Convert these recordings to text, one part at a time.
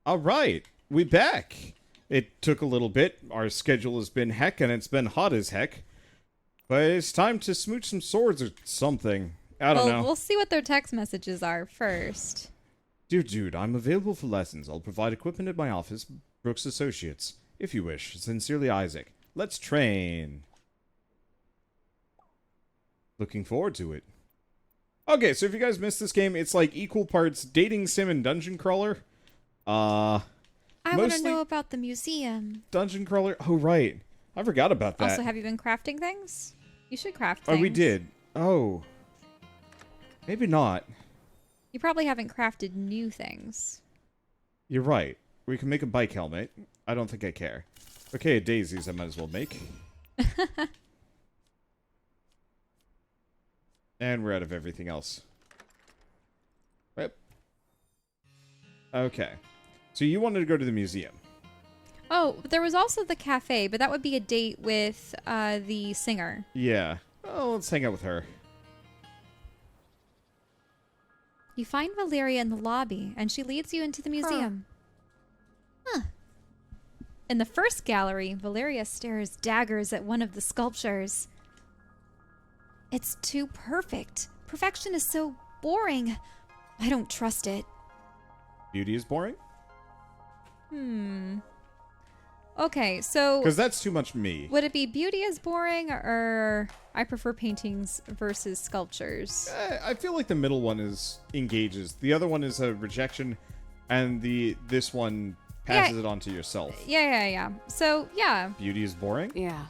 All right, we back. It took a little bit. Our schedule has been heck, and it's been hot as heck. But it's time to smooch some swords or something. I don't know. We'll see what their text messages are first. Dear Jude, I'm available for lessons. I'll provide equipment at my office, Brooks Associates. If you wish. Sincerely, Isaac. Let's train. Looking forward to it. Okay, so if you guys missed this game, it's like equal parts dating sim and dungeon crawler. I want to Mostly know about the museum. dungeon crawler. Oh, right. I forgot about that. Also, have you been crafting things? You should craft Oh, things. we did. Oh. Maybe not. You probably haven't crafted new things. You're right. We can make a bike helmet. I don't think I care. Okay, daisies I might as well make. And we're out of everything else. Yep. Okay. So you wanted to go to the museum. Oh, but there was also the cafe, but that would be a date with the singer. Yeah. Oh, let's hang out with her. You find Valeria in the lobby, and she leads you into the museum. Huh. In the first gallery, Valeria stares daggers at one of the sculptures. It's too perfect. Perfection is so boring. I don't trust it. Beauty is boring? Okay, so Because that's too much me. would it be beauty is boring, or I prefer paintings versus sculptures? I feel like the middle one is engages. The other one is a rejection, and this one passes it on to yourself. Yeah. So, yeah, Beauty is boring? Yeah.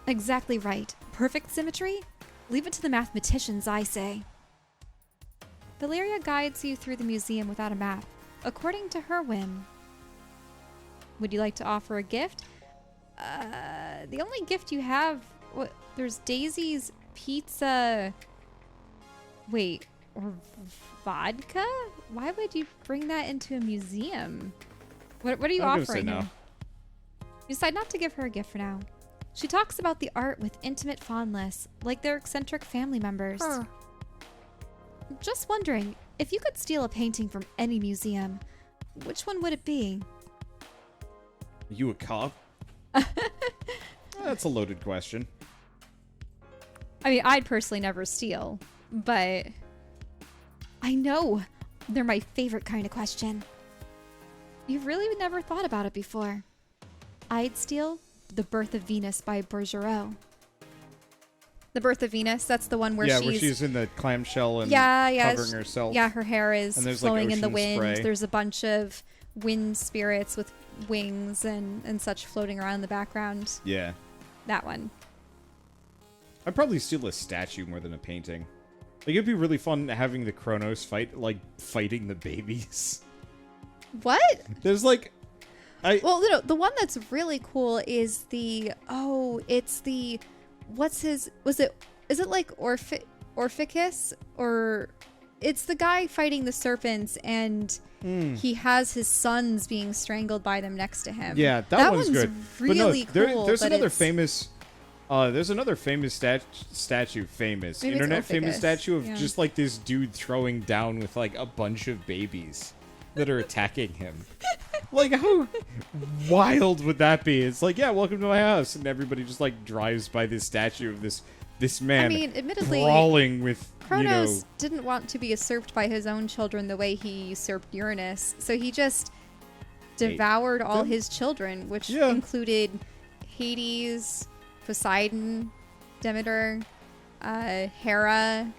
exactly right. Perfect symmetry? Leave it to the mathematicians, I say. Valeria guides you through the museum without a map, according to her whim. Would you like to offer a gift? The only gift you have... there's Daisy's pizza... Wait, or vodka? Why would you bring that into a museum? What are you I'm gonna say offering no. him? You decide not to give her a gift for now. She talks about the art with intimate fondness, like they're eccentric family members. Huh. Just wondering, if you could steal a painting from any museum, which one would it be? Are you a cop? That's a loaded question. I mean, I'd personally never steal, but I know they're my favorite kind of question. You've really never thought about it before. I'd steal The Birth of Venus by Bergerot. The Birth of Venus, that's the one where she's in the clamshell and yeah, covering herself. Yeah, her hair is And there's, like, flowing in the ocean wind. spray. There's a bunch of wind spirits with wings and such floating around in the background. Yeah. That one. I'd probably steal a statue more than a painting. Like, it'd be really fun having the Kronos fight, like, fighting the babies. What? There's, like... Well, no, the one that's really cool is it's the... is it like Orpheus? Or... It's the guy fighting the serpents, and he has his sons being strangled by them next to him. Yeah, that one's good. Really but no, cool. there's but another it's- famous... there's another famous statue, Maybe it's internet famous Orpheus, statue of yeah. just like this dude throwing down with like a bunch of babies that are attacking him. Like, how wild would that be? It's like, yeah, welcome to my house, and everybody just like drives by this statue of this man. I mean, admittedly, brawling with Kronos didn't want to be usurped by his own children the way he usurped Uranus, so he just devoured all his children, which included Hades, Poseidon, Demeter, Hera.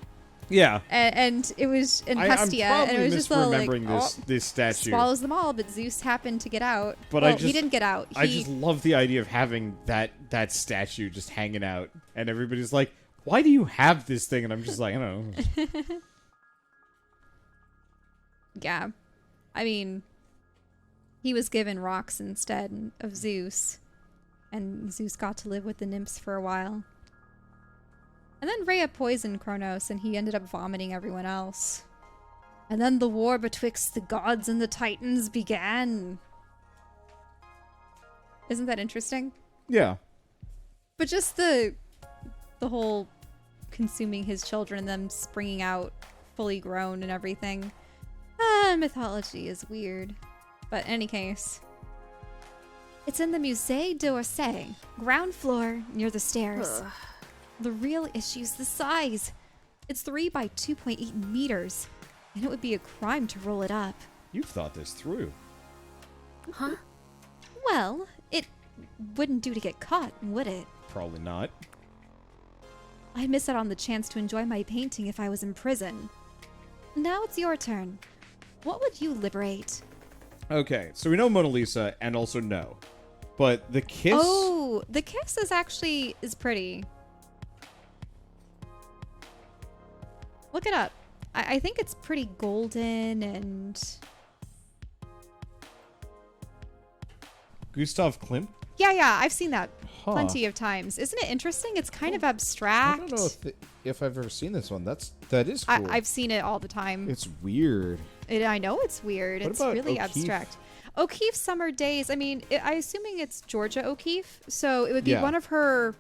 Yeah. And it was in Hestia, I'm probably and it was just all like, misremembering this statue. swallows them all, but Zeus happened to get out. But well, he didn't get out. I just love the idea of having that statue just hanging out, and everybody's like, "Why do you have this thing?" And I'm just like, I don't know. Yeah. I mean, he was given rocks instead of Zeus, and Zeus got to live with the nymphs for a while. And then Rhea poisoned Kronos, and he ended up vomiting everyone else. And then the war betwixt the gods and the titans began. Isn't that interesting? Yeah. But just the whole consuming his children, them springing out fully grown and everything. Mythology is weird. But in any case, it's in the Musée d'Orsay, ground floor near the stairs. Ugh. The real issue's the size. It's 3 by 2.8 meters, and it would be a crime to roll it up. You've thought this through. Huh? Well, it wouldn't do to get caught, would it? Probably not. I'd miss out on the chance to enjoy my painting if I was in prison. Now it's your turn. What would you liberate? Okay, so we know Mona Lisa and also no. But the kiss... Oh, the kiss is pretty. Look it up. I think it's pretty golden and... Gustav Klimt? Yeah, I've seen that Huh. plenty of times. Isn't it interesting? It's kind of I abstract. don't know if I've ever seen this one. That is cool. I've seen it all the time. It's weird. I know it's weird. What It's about really O'Keeffe? abstract. O'Keeffe Summer Days. I mean, I'm assuming it's Georgia O'Keeffe, so it would be Yeah. one of her.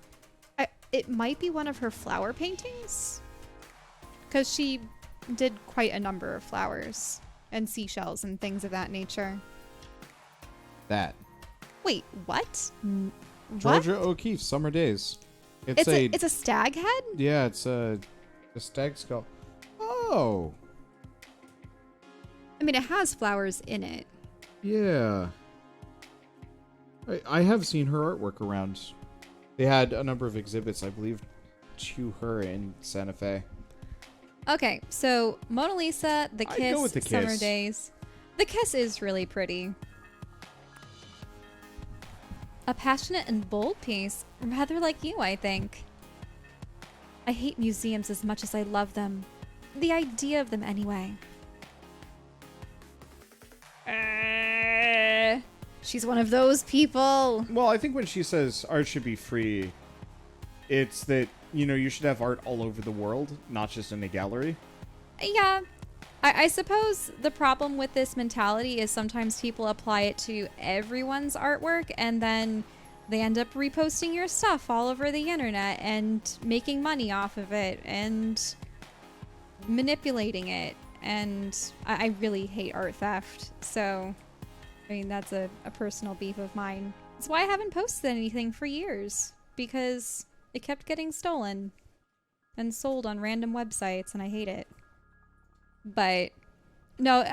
It might be one of her flower paintings, because she did quite a number of flowers and seashells and things of that nature. That. Wait, what? What? Georgia O'Keeffe, Summer Days. It's a stag head? Yeah, it's a stag skull. Oh. I mean, it has flowers in it. Yeah. I have seen her artwork around. They had a number of exhibits, I believe, to her in Santa Fe. Okay, so Mona Lisa, The I'd Kiss, go with The Summer Kiss. Days. The Kiss is really pretty. A passionate and bold piece, rather like you, I think. I hate museums as much as I love them. The idea of them, anyway. She's one of those people. Well, I think when she says art should be free, it's that, you should have art all over the world, not just in a gallery. Yeah. I suppose the problem with this mentality is sometimes people apply it to everyone's artwork and then they end up reposting your stuff all over the internet and making money off of it and manipulating it. And I really hate art theft. So, I mean, that's a personal beef of mine. That's why I haven't posted anything for years, because it kept getting stolen and sold on random websites, and I hate it. But no,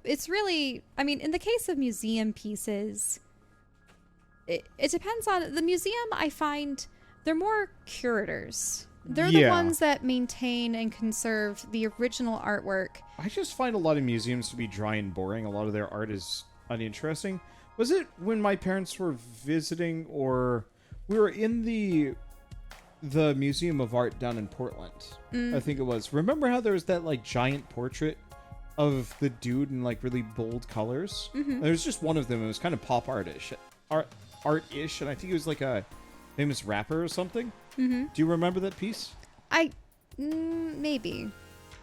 it's really, I mean, in the case of museum pieces, it depends on the museum. I find they're more curators. They're the Yeah. ones that maintain and conserve the original artwork. I just find a lot of museums to be dry and boring. A lot of their art is uninteresting. Was it when my parents were visiting, or we were in the Museum of Art down in Portland? I think it was. Remember how there was that like giant portrait of the dude in like really bold colors? There was just one of them. It was kind of pop art-ish, and I think it was like a famous rapper or something. Do you remember that piece? Maybe.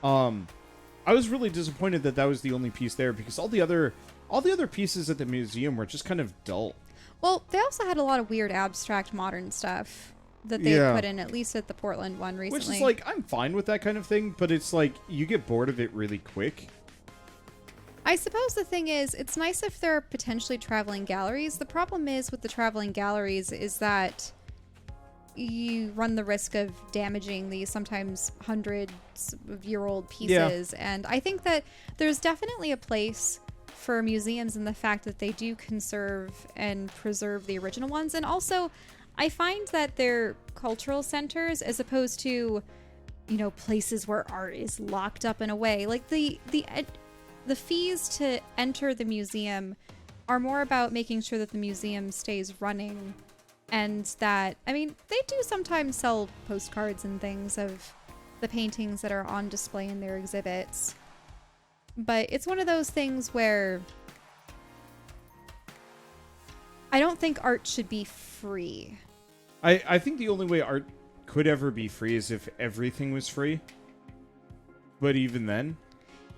I was really disappointed that was the only piece there, because all the other pieces at the museum were just kind of dull. Well, they also had a lot of weird abstract modern stuff that they Yeah. put in, at least at the Portland one recently. Which is like, I'm fine with that kind of thing, but it's like you get bored of it really quick. I suppose the thing is, it's nice if there are potentially traveling galleries. The problem is with the traveling galleries is that you run the risk of damaging these sometimes hundreds-of-year-old pieces. Yeah. And I think that there's definitely a place for museums in the fact that they do conserve and preserve the original ones. And also, I find that they're cultural centers as opposed to, places where art is locked up in a way. Like the fees to enter the museum are more about making sure that the museum stays running, and that, I mean, they do sometimes sell postcards and things of the paintings that are on display in their exhibits. But it's one of those things where I don't think art should be free. I think the only way art could ever be free is if everything was free. But even then...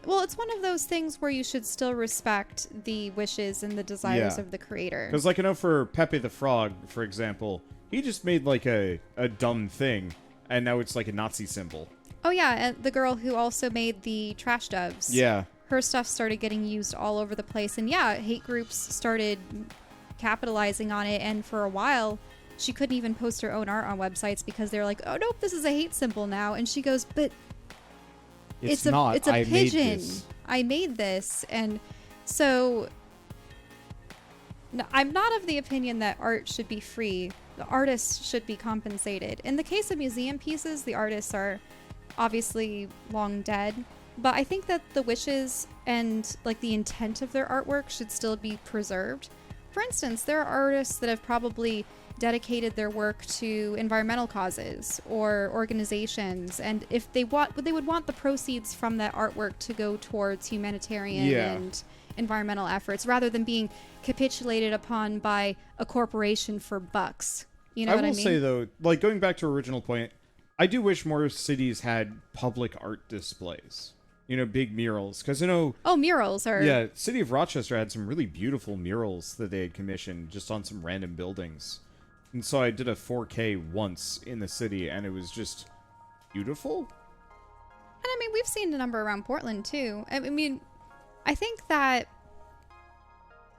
Well, it's one of those things where you should still respect the wishes and the desires Yeah. of the creator. Because, like, I know for Pepe the Frog, for example, he just made, like, a dumb thing, and now it's, like, a Nazi symbol. Oh, yeah, and the girl who also made the trash doves. Yeah. her stuff started getting used all over the place. And yeah, hate groups started capitalizing on it. And for a while, she couldn't even post her own art on websites because they're like, oh, nope, this is a hate symbol now. And she goes, but It's not. It's a I pigeon. made this. I made this. And so no, I'm not of the opinion that art should be free. The artists should be compensated. In the case of museum pieces, the artists are obviously long dead. But I think that the wishes and like the intent of their artwork should still be preserved. For instance, there are artists that have probably dedicated their work to environmental causes or organizations, and if they would want the proceeds from that artwork to go towards humanitarian and environmental efforts rather than being capitulated upon by a corporation for bucks. You know what I mean? I will say though, like going back to original point, I do wish more cities had public art displays. You know, big murals. Because, you know... Oh, murals are... Yeah, City of Rochester had some really beautiful murals that they had commissioned just on some random buildings. And so I did a 4K once in the city, and it was just beautiful. And I mean, we've seen a number around Portland, too. I mean, I think that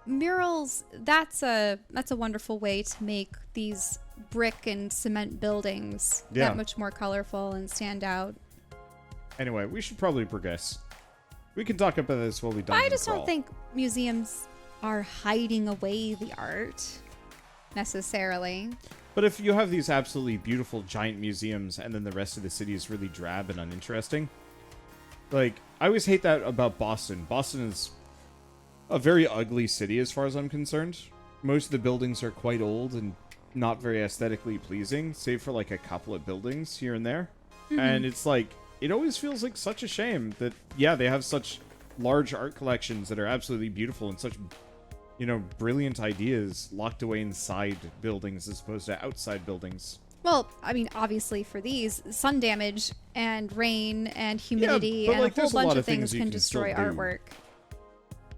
murals, that's a wonderful way to make these brick and cement buildings that much more colorful and stand out. Anyway, we should probably progress. We can talk about this while we dungeon I just crawl. don't think museums are hiding away the art, necessarily. But if you have these absolutely beautiful giant museums and then the rest of the city is really drab and uninteresting, like, I always hate that about Boston. Boston is a very ugly city as far as I'm concerned. Most of the buildings are quite old and not very aesthetically pleasing, save for like a couple of buildings here and there. Mm-hmm. And it's like, it always feels like such a shame that, yeah, they have such large art collections that are absolutely beautiful and such, you know, brilliant ideas locked away inside buildings as opposed to outside buildings. Well, I mean, obviously for these, sun damage and rain and humidity and like, a whole bunch of things you can destroy artwork.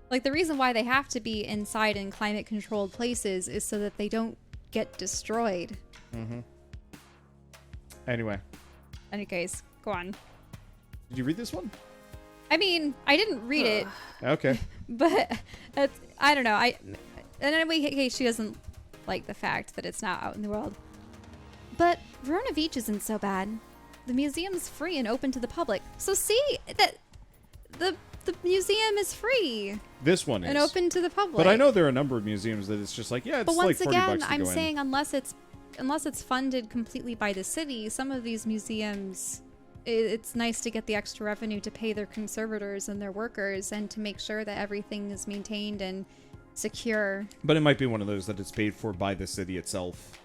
Like, the reason why they have to be inside in climate-controlled places is so that they don't get destroyed. Mm-hmm. Anyway. Any case, go on. Did you read this one? I mean, I didn't read it. Okay. But I don't know. In any case, she doesn't like the fact that it's not out in the world. But Verona Beach isn't so bad. The museum's free and open to the public. So see that the museum is free. This one is. And open to the public. But I know there are a number of museums that it's just like, yeah, it's but like once $40 again, to I'm go saying in. unless it's funded completely by the city, some of these museums, it's nice to get the extra revenue to pay their conservators and their workers and to make sure that everything is maintained and secure. But it might be one of those that it's paid for by the city itself.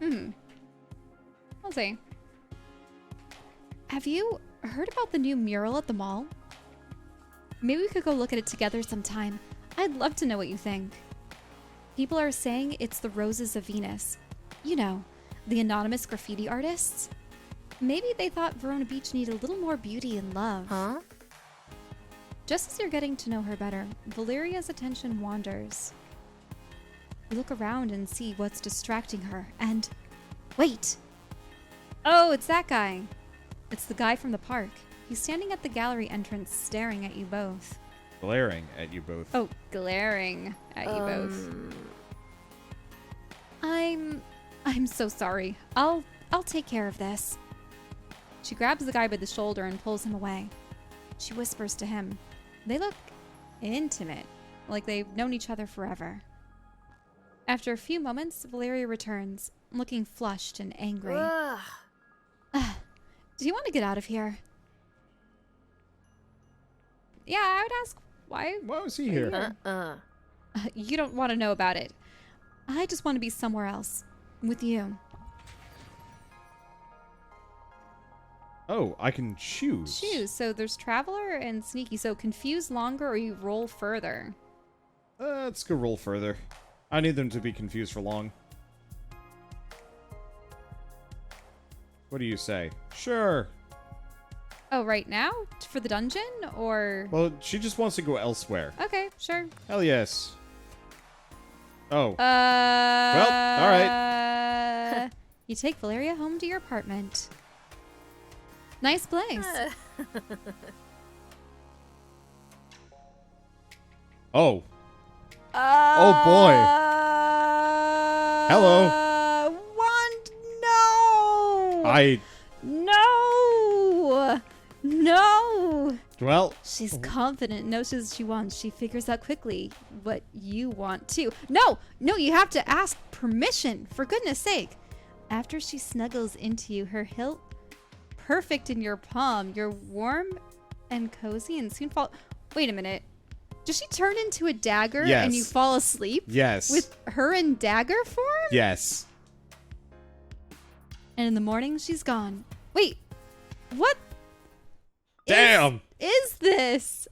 I'll see. Have you heard about the new mural at the mall? Maybe we could go look at it together sometime. I'd love to know what you think. People are saying it's the Roses of Venus. You know, the anonymous graffiti artists. Maybe they thought Verona Beach needed a little more beauty and love. Huh? Just as you're getting to know her better, Valeria's attention wanders. You look around and see what's distracting her, and... Wait! Oh, it's that guy. It's the guy from the park. He's standing at the gallery entrance staring at you both. Glaring at you both. Oh, glaring at you both. I'm so sorry. I'll take care of this. She grabs the guy by the shoulder and pulls him away. She whispers to him. They look intimate, like they've known each other forever. After a few moments, Valeria returns, looking flushed and angry. Do you want to get out of here? Yeah, I would ask why. Why was he here? You don't want to know about it. I just want to be somewhere else. With you. Oh, I can choose. Choose. So there's Traveler and Sneaky. So confuse longer or you roll further. Let's go roll further. I need them to be confused for long. What do you say? Sure. Oh, right now? For the dungeon? Or... Well, she just wants to go elsewhere. Okay, sure. Hell yes. Oh. Well, alright. You take Valeria home to your apartment. Nice place. Oh. Oh, boy. Hello. No. No. No. Well. She's confident, knows what she wants. She figures out quickly what you want too. No, you have to ask permission, for goodness sake. After she snuggles into you, her hilt perfect in your palm. You're warm and cozy and soon fall. Wait a minute. Does she turn into a dagger and you fall asleep? Yes. With her in dagger form? Yes. And in the morning, she's gone. Wait, what? Damn. Is this?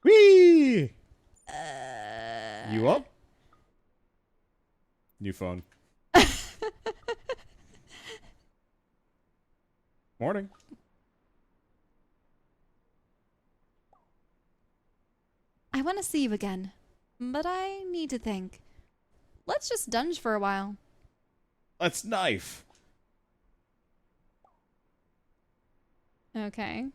Whee! You up? New phone. Morning. I want to see you again, but I need to think. Let's just dunge for a while. Let's knife. Okay.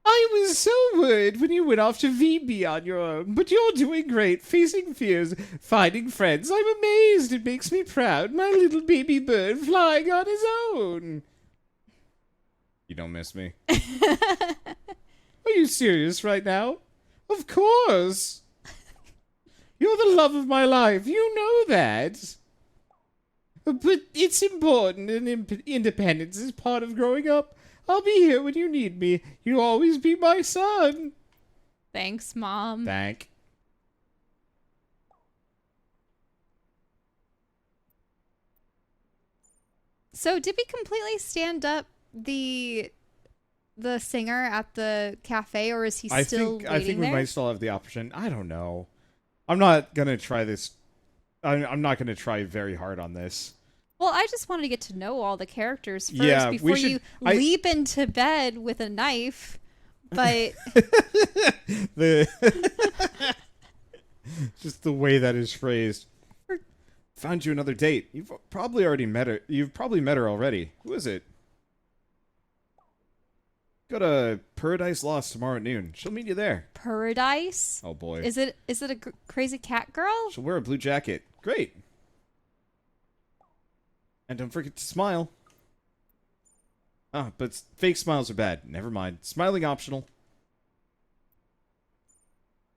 I was so worried when you went off to VB on your own, but you're doing great, facing fears, finding friends. I'm amazed. It makes me proud. My little baby bird flying on his own. You don't miss me? Are you serious right now? Of course. You're the love of my life. You know that. But it's important, and independence is part of growing up. I'll be here when you need me. You'll always be my son. Thanks, Mom. Thank. So did we completely stand up the singer at the cafe, or is he still waiting I think we there? might still have the option. I don't know. I'm not gonna try this. I'm not gonna try very hard on this. Well, I just wanted to get to know all the characters first Yeah, before you leap into bed with a knife. But the just the way that is phrased. Found you another date. You've probably already met her. You've probably met her already. Who is it? Go to Paradise Lost tomorrow at noon. She'll meet you there. Paradise? Oh boy. Is it a crazy cat girl? She'll wear a blue jacket. Great. And don't forget to smile. Ah, but fake smiles are bad. Never mind. Smiling optional.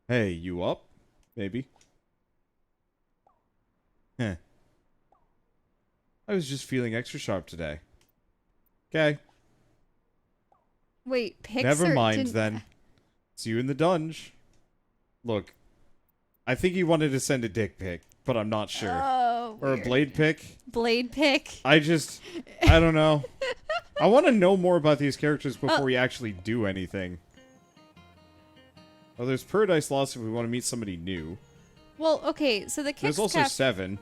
Hey, you up? Maybe. Heh. I was just feeling extra sharp today. Okay. Wait, Pixar Never mind didn't... then. See you in the dunj. Look, I think he wanted to send a dick pic, but I'm not sure. Oh, or a blade pic. Blade pic. I don't know. I want to know more about these characters before we actually do anything. Oh, there's Paradise Lost if we want to meet somebody new. Well, okay, so the There's also 7.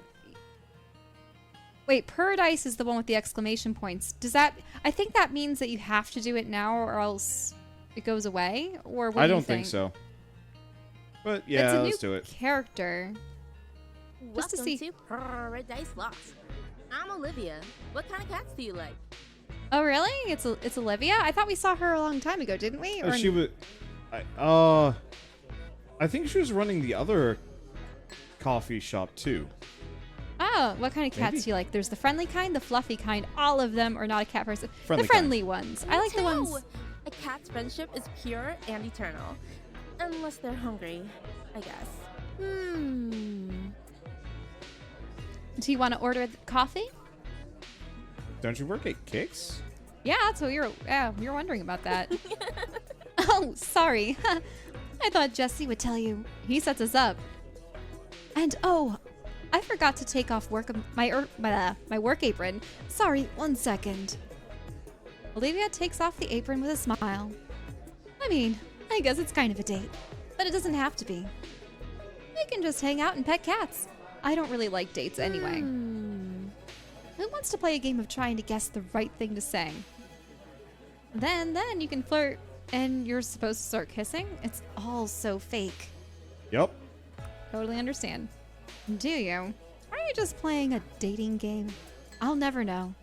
Wait, Paradise is the one with the exclamation points. Does that... I think that means that you have to do it now or else it goes away? Or what I do you don't think so. But yeah, let's do it. Character. Just to see... to Paradise Lost. I'm Olivia. What kind of cats do you like? Oh, really? It's Olivia? I thought we saw her a long time ago, didn't we? Oh, she was... I think she was running the other coffee shop, too. Oh, what kind of cats Maybe. do you like? There's the friendly kind, the fluffy kind. All of them are not a cat person. Friendly the friendly ones. I like the ones... A cat's friendship is pure and eternal. Unless they're hungry, I guess. Do you want to order the coffee? Don't you work at Kicks? Yeah, that's what you're wondering about that. Oh, sorry. I thought Jesse would tell you. He sets us up. And oh, I forgot to take off my work apron. Sorry, 1 second. Olivia takes off the apron with a smile. I mean, I guess it's kind of a date, but it doesn't have to be. We can just hang out and pet cats. I don't really like dates anyway. Who wants to play a game of trying to guess the right thing to say? Then you can flirt and you're supposed to start kissing? It's all so fake. Yep. Totally understand. Do you? Are you just playing a dating game? I'll never know.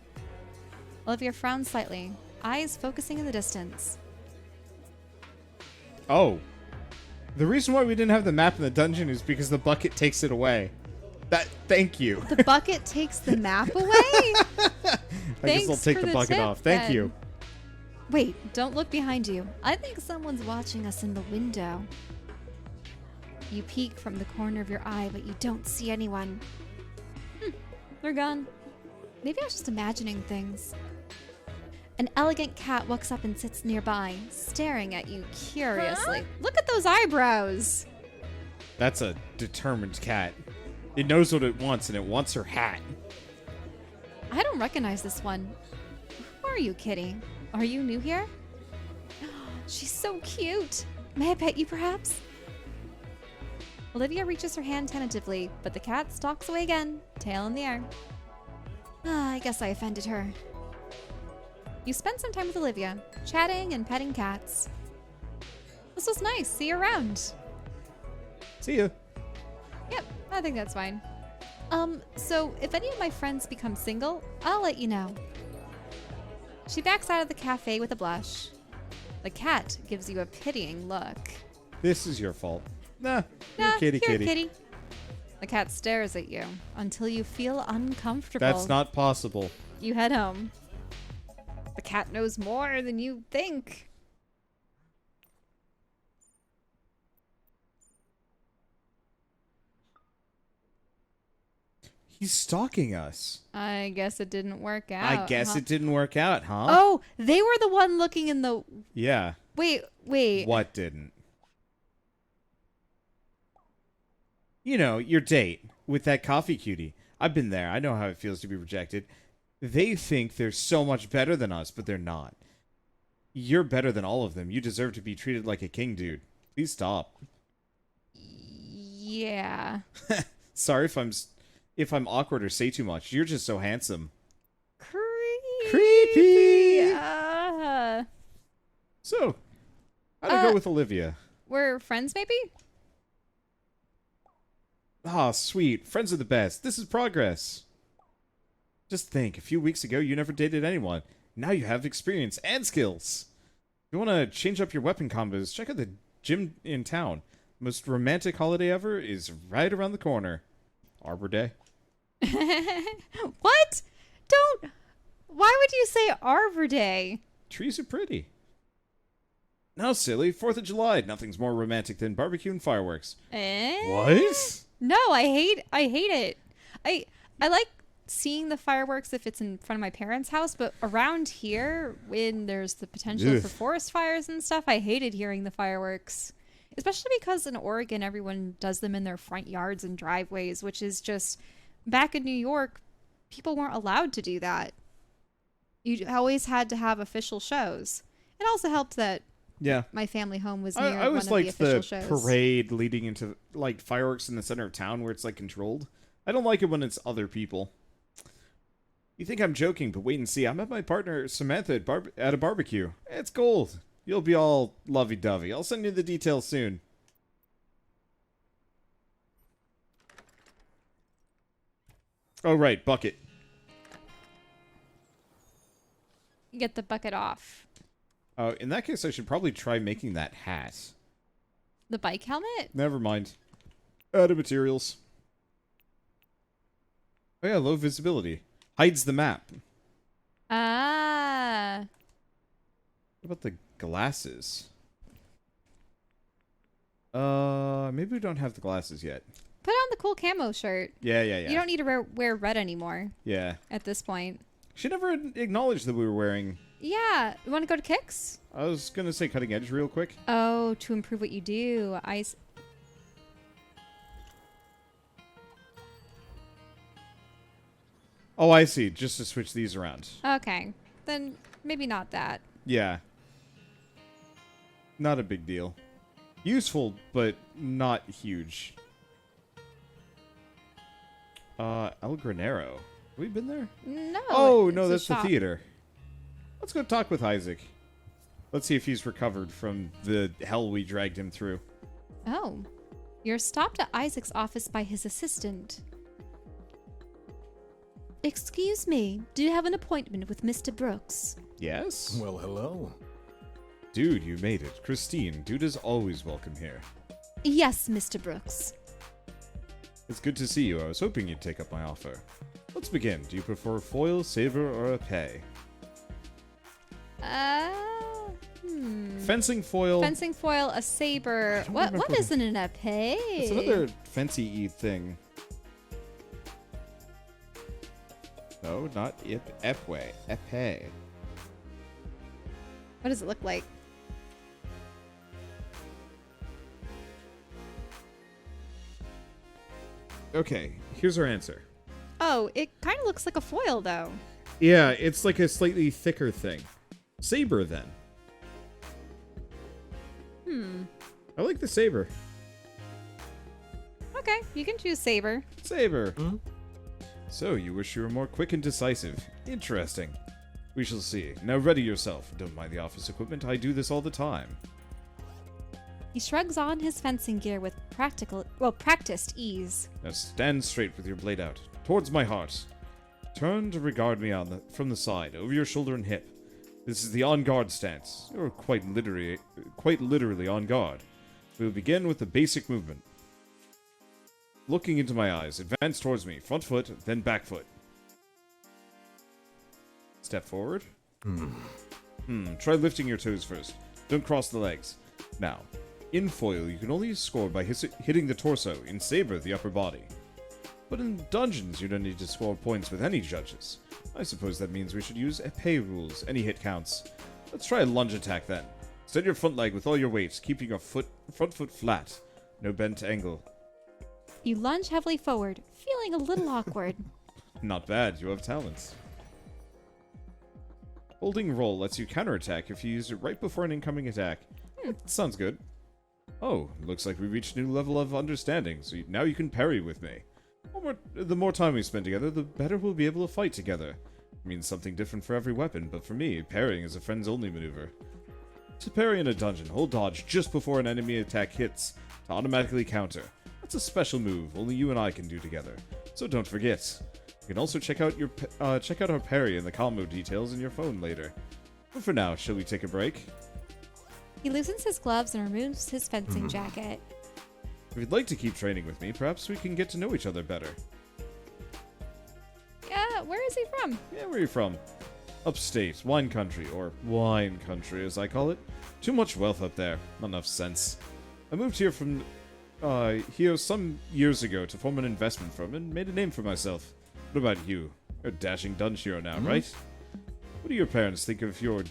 Olivia frowns slightly, eyes focusing in the distance. Oh. The reason why we didn't have the map in the dungeon is because the bucket takes it away. Thank you. The bucket takes the map away? I guess I'll Thanks take for the the bucket tip, off. Thank then. you. Wait, don't look behind you. I think someone's watching us in the window. You peek from the corner of your eye, but you don't see anyone. They're gone. Maybe I was just imagining things. An elegant cat walks up and sits nearby, staring at you curiously. Huh? Look at those eyebrows! That's a determined cat. It knows what it wants, and it wants her hat. I don't recognize this one. Who are you, kitty? Are you new here? She's so cute. May I pet you, perhaps? Olivia reaches her hand tentatively, but the cat stalks away again, tail in the air. I guess I offended her. You spend some time with Olivia, chatting and petting cats. This was nice. See you around. See ya. Yep, I think that's fine. So if any of my friends become single, I'll let you know. She backs out of the cafe with a blush. The cat gives you a pitying look. This is your fault. Nah, Nah, you're kitty here, kitty. kitty. The cat stares at you until you feel uncomfortable. That's not possible. You head home. The cat knows more than you think. He's stalking us. I guess it didn't work out. I guess huh? it didn't work out, huh? Oh, they were the one looking in the... Yeah. Wait. What didn't? You know, your date with that coffee cutie. I've been there. I know how it feels to be rejected. They think they're so much better than us, but they're not. You're better than all of them. You deserve to be treated like a king, dude. Please stop. Yeah. Sorry if I'm awkward or say too much. You're just so handsome. Creepy. So, how'd it go with Olivia? We're friends, maybe? Ah, sweet. Friends are the best. This is progress. Just think, a few weeks ago you never dated anyone. Now you have experience and skills. If you want to change up your weapon combos, check out the gym in town. Most romantic holiday ever is right around the corner. Arbor Day. What? Don't... Why would you say Arbor Day? Trees are pretty. No, silly. 4th of July. Nothing's more romantic than barbecue and fireworks. What? No, I hate it. I like seeing the fireworks if it's in front of my parents' house, but around here, when there's the potential for forest fires and stuff, I hated hearing the fireworks. Especially because in Oregon, everyone does them in their front yards and driveways, which is just... Back in New York, people weren't allowed to do that. You always had to have official shows. It also helped that my family home was near I always one of liked the the official shows. parade leading into like fireworks in the center of town where it's like controlled. I don't like it when it's other people. You think I'm joking, but wait and see. I met my partner Samantha at a barbecue. It's gold. You'll be all lovey-dovey. I'll send you the details soon. Oh, right. Bucket. Get the bucket off. Oh, in that case, I should probably try making that hat. The bike helmet? Never mind. Add materials. Oh yeah, low visibility. Hides the map. Ah. What about the glasses? Maybe we don't have the glasses yet. Put on the cool camo shirt. Yeah. You don't need to wear red anymore Yeah. at this point. She never acknowledged that we were wearing... Yeah. You want to go to Kicks? I was gonna say cutting edge real quick. Oh, to improve what you do. Oh, I see. Just to switch these around. Okay. Then maybe not that. Yeah. Not a big deal. Useful, but not huge. El Granero. Have we been there? No. Oh, it's no, a that's the shop. theater. Let's go talk with Isaac. Let's see if he's recovered from the hell we dragged him through. Oh. You're stopped at Isaac's office by his assistant. Excuse me, do you have an appointment with Mr. Brooks? Yes? Well, hello. Dude, you made it. Christine, dude is always welcome here. Yes, Mr. Brooks. It's good to see you. I was hoping you'd take up my offer. Let's begin. Do you prefer foil, saber, or a pay? Fencing foil. Fencing foil, a saber. What isn't an epee? It's another fancy-y thing. No, not epway. Epee. What does it look like? Okay, here's our answer. Oh, it kind of looks like a foil, though. Yeah, it's like a slightly thicker thing. Saber, then. I like the saber. Okay, you can choose saber. Saber. So, you wish you were more quick and decisive. Interesting. We shall see. Now ready yourself. Don't mind the office equipment. I do this all the time. He shrugs on his fencing gear with practiced ease. Now stand straight with your blade out. Towards my heart. Turn to regard me from the side, over your shoulder and hip. This is the on-guard stance. You're quite literally on guard. We will begin with the basic movement. Looking into my eyes, advance towards me. Front foot, then back foot. Step forward. Try lifting your toes first. Don't cross the legs. Now, in foil, you can only score by hitting the torso. In saber, the upper body. But in dungeons, you don't need to score points with any judges. I suppose that means we should use epee rules. Any hit counts. Let's try a lunge attack then. Extend your front leg with all your weight, keeping your front foot flat. No bent angle. You lunge heavily forward, feeling a little awkward. Not bad, you have talents. Holding roll lets you counterattack if you use it right before an incoming attack. Sounds good. Oh, looks like we reached a new level of understanding, so now you can parry with me. The more time we spend together, the better we'll be able to fight together. It means something different for every weapon, but for me, parrying is a friends-only maneuver. To parry in a dungeon, hold dodge just before an enemy attack hits to automatically counter. That's a special move only you and I can do together, so don't forget. You can also check out our parry and the combo details in your phone later. But for now, shall we take a break? He loosens his gloves and removes his fencing jacket. If you'd like to keep training with me, perhaps we can get to know each other better. Yeah, where is he from? Yeah, where are you from? Upstate, wine country, or wine country as I call it. Too much wealth up there, not enough sense. I moved here from here some years ago to form an investment firm and made a name for myself. What about you? You're a dashing dunj hero now, right? What do your parents think of your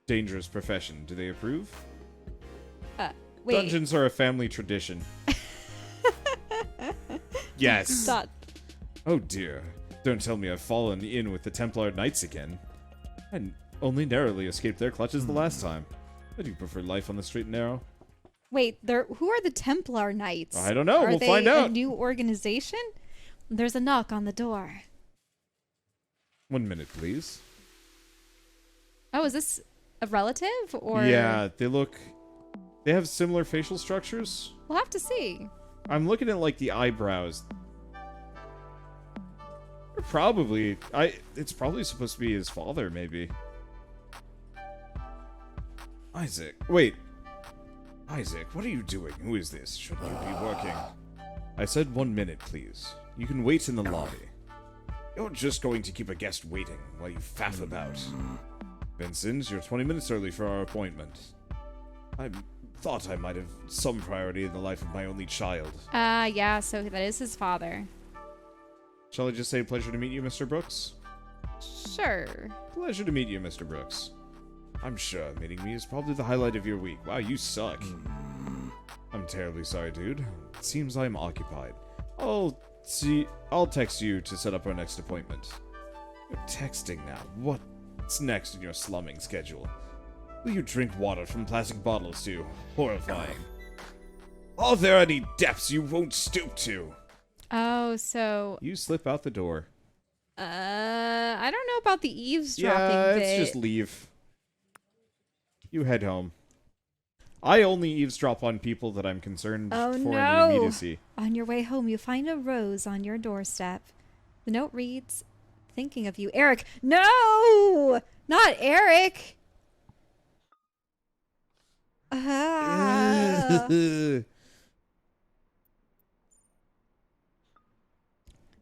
dangerous profession? Do they approve? Wait. Dungeons are a family tradition. Yes. Stop. Oh dear. Don't tell me I've fallen in with the Templar Knights again. I only narrowly escaped their clutches the last time. I do prefer life on the straight and narrow. Wait, who are the Templar Knights? I don't know. We'll find Are out. they a new organization? There's a knock on the door. 1 minute, please. Oh, is this a relative or? Yeah, they have similar facial structures. We'll have to see. I'm looking at like the eyebrows. It's probably supposed to be his father, maybe. Isaac. Wait. Isaac, what are you doing? Who is this? Shouldn't you be working? I said 1 minute, please. You can wait in the lobby. You're just going to keep a guest waiting while you faff about. Vincent, you're 20 minutes early for our appointment. I thought I might have some priority in the life of my only child. Yeah, so that is his father. Shall I just say pleasure to meet you, Mr. Brooks? Sure. Pleasure to meet you, Mr. Brooks. I'm sure meeting me is probably the highlight of your week. Wow, you suck. I'm terribly sorry, dude. It seems I'm occupied. I'll text you to set up our next appointment. You're texting now. What's next in your slumming schedule? Will you drink water from plastic bottles too? Horrifying. Are there any depths you won't stoop to? Oh, so You slip out the door. I don't know about the eavesdropping Yeah, bit. it's just leave. You head home. I only eavesdrop on people that I'm concerned Oh for no! any immediacy. On your way home, you find a rose on your doorstep. The note reads, "Thinking of you, Eric." No, not Eric.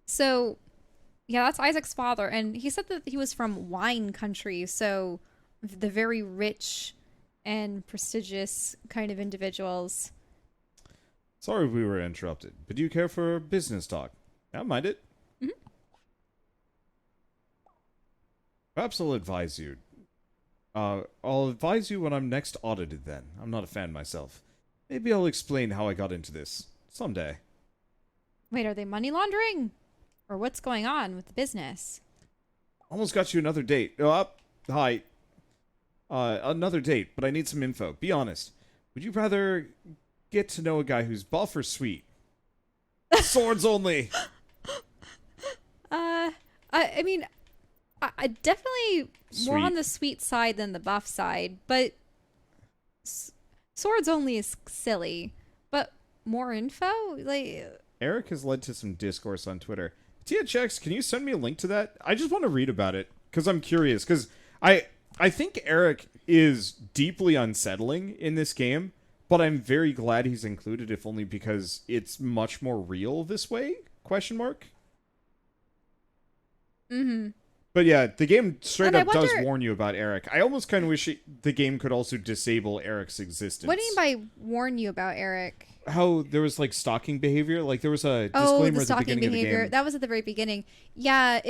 So, yeah, that's Isaac's father, and he said that he was from wine country, so the very rich and prestigious kind of individuals. Sorry we were interrupted, but do you care for business talk? I don't mind it. Mhm. Perhaps I'll advise you. I'll advise you when I'm next audited then. I'm not a fan myself. Maybe I'll explain how I got into this. Someday. Wait, are they money laundering? Or what's going on with the business? Almost got you another date. Hi. Another date, but I need some info. Be honest. Would you rather get to know a guy who's buff or sweet? Swords only! I mean, I definitely more on Sweet. the sweet side than the buff side, but swords only is silly. But more info? Like, Eric has led to some discourse on Twitter. THX, can you send me a link to that? I just want to read about it, because I'm curious, because I think Eric is deeply unsettling in this game, but I'm very glad he's included, if only because it's much more real this way? Question mark? mm-hmm. But yeah, the game straight And I up does wonder- warn you about Eric. I almost kind of wish the game could also disable Eric's existence. What do you mean by warn you about Eric? How there was like stalking behavior? Like there was a Oh, disclaimer the at the stalking beginning behavior. of the game. That was at the very beginning. Yeah,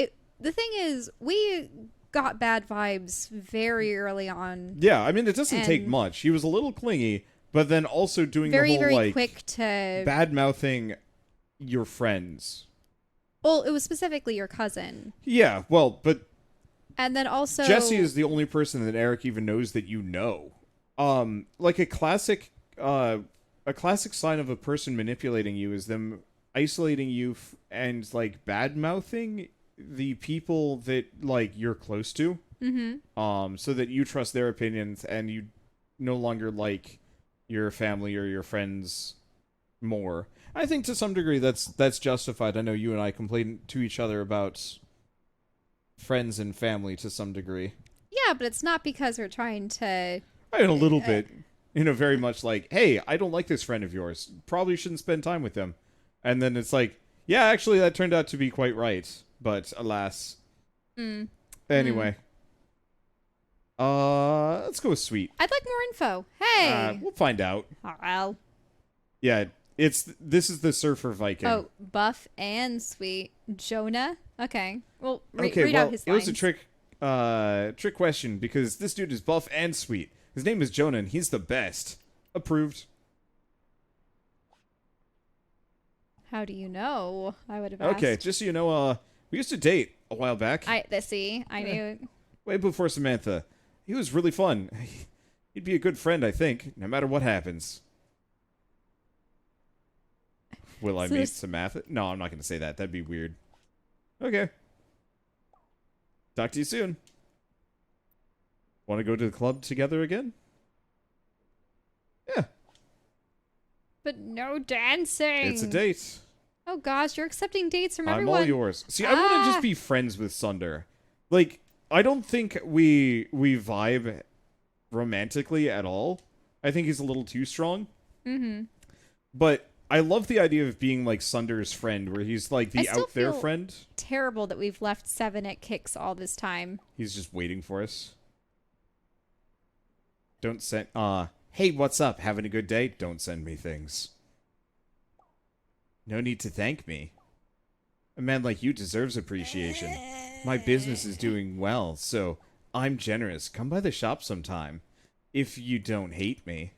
the thing is, we got bad vibes very early on. Yeah, I mean it doesn't take And- much. He was a little clingy, but then also doing Very, the whole very like quick to... bad mouthing your friends. Well, it was specifically your cousin. Yeah, well, but And then also... Jesse is the only person that Eric even knows that you know. Like a classic sign of a person manipulating you is them isolating you and like bad mouthing the people that like you're close to. Mm-hmm. So that you trust their opinions and you no longer like your family or your friends more. I think to some degree that's justified. I know you and I complain to each other about friends and family to some degree. Yeah, but it's not because we're trying to... I mean, a little bit. Very much like, hey, I don't like this friend of yours. Probably shouldn't spend time with them. And then it's like, yeah, actually, that turned out to be quite right. But alas. Anyway. Let's go with sweet. I'd like more info. Hey! We'll find out. Well. Yeah, this is the surfer Viking. Oh, buff and sweet. Jonah? Okay. Well, okay, read well, out his it was a lines. trick question because this dude is buff and sweet. His name is Jonah and he's the best. Approved. How do you know? I would have asked. Okay, just so you know, we used to date a while back. I knew it. Way before Samantha. He was really fun. He'd be a good friend, I think, no matter what happens. Will I So meet this- Samantha? No, I'm not going to say that. That'd be weird. Okay. Talk to you soon. Want to go to the club together again? Yeah, But no dancing. it's a date. Oh gosh, you're accepting dates from I'm everyone. all yours. See, I want to just be friends with Sunder. Like, I don't think we vibe romantically at all. I think he's a little too strong. Mm-hmm. But I love the idea of being like Sunder's friend, where he's like I the still out there feel- friend. Terrible that we've left 7 at Kicks all this time. He's just waiting for us. Don't send. Hey, what's up? Having a good day? Don't send me things. No need to thank me. A man like you deserves appreciation. My business is doing well, so I'm generous. Come by the shop sometime. If you don't hate me.